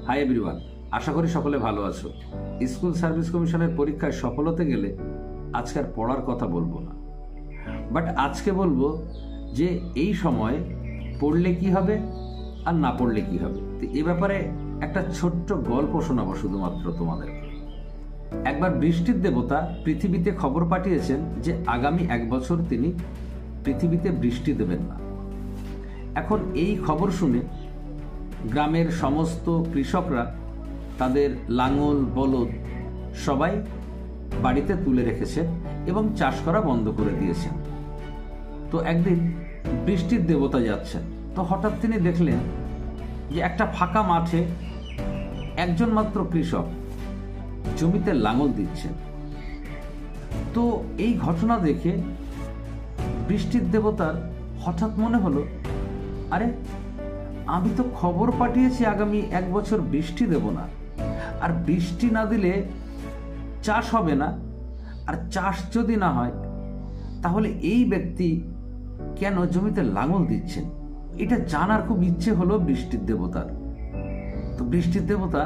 Hi everyone, আশা করি সকলে ভালো আছো। স্কুল সার্ভিস কমিশনের পরীক্ষায় সফল হতে গেলে আজকে আর পড়ার কথা বলবো না, বাট আজকে বলবো যে এই সময় পড়লে কি হবে আর না পড়লে কি হবে। তো এ ব্যাপারে একটা ছোট্ট গল্প শোনাবো শুধুমাত্র তোমাদেরকে। একবার বৃষ্টির দেবতা পৃথিবীতে খবর পাঠিয়েছেন যে আগামী 1 বছর তিনি পৃথিবীতে বৃষ্টি দেবেন না। এখন এই খবর শুনে গ্রামের সমস্ত কৃষকরা তাদের লাঙল বলদ সবাই বাড়িতে তুলে রেখেছেন এবং চাষ করা বন্ধ করে দিয়েছেন। তো একদিন বৃষ্টির দেবতা যাচ্ছেন, তো হঠাৎ তিনি দেখলেন যে একটা ফাঁকা মাঠে একজন মাত্র কৃষক জমিতে লাঙল দিচ্ছেন। তো এই ঘটনা দেখে বৃষ্টির দেবতার হঠাৎ মনে হলো, আরে আমি তো খবর পাঠিয়েছি আগামী 1 বছর বৃষ্টি দেব না, আর বৃষ্টি না দিলে চাষ হবে না, আর চাষ যদি না হয় তাহলে এই ব্যক্তি কেন জমিতে লাঙল দিচ্ছেন। এটা জানার খুব ইচ্ছে হলো বৃষ্টির দেবতার। তো বৃষ্টির দেবতা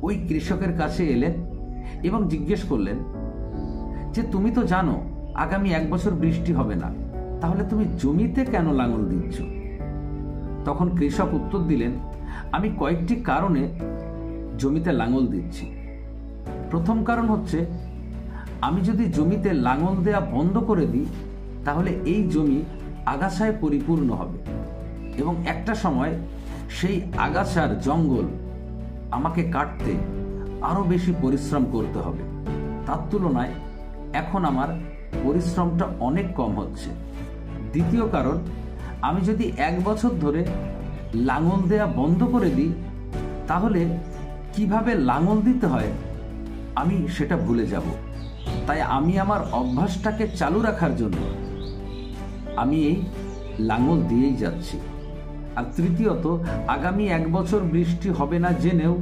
ওই কৃষকের কাছে এলেন এবং জিজ্ঞেস করলেন যে তুমি তো জানো আগামী 1 বছর বৃষ্টি হবে না, তাহলে তুমি জমিতে কেন লাঙল দিচ্ছ? তখন কৃষক উত্তর দিলেন, আমি কয়েকটি কারণে জমিতে লাঙল দিচ্ছি। প্রথম কারণ হচ্ছে, আমি যদি জমিতে লাঙল দেয়া বন্ধ করে দিই তাহলে এই জমি আগাছায় পরিপূর্ণ হবে এবং একটা সময় সেই আগাছার জঙ্গল আমাকে কাটতে আরো বেশি পরিশ্রম করতে হবে। তার তুলনায় এখন আমার পরিশ্রমটা অনেক কম হচ্ছে। দ্বিতীয় কারণ, আমি যদি 1 বছর ধরে লাঙল দেয়া বন্ধ করে দিই তাহলে কিভাবে লাঙল দিতে হয় আমি সেটা ভুলে যাব। তাই আমি আমার অভ্যাসটাকে চালু রাখার জন্য আমি এই লাঙল দিয়েই যাচ্ছি। আর তৃতীয়ত, আগামী 1 বছর বৃষ্টি হবে না জেনেও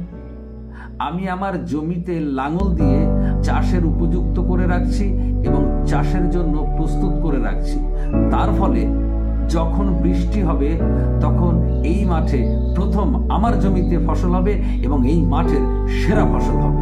আমি আমার জমিতে লাঙল দিয়ে চাষের উপযুক্ত করে রাখছি এবং চাষের জন্য প্রস্তুত করে রাখছি। তার ফলে যখন বৃষ্টি হবে তখন এই মাঠে প্রথম আমার জমিতে ফসল হবে এবং এই মাঠের সেরা ফসল হবে।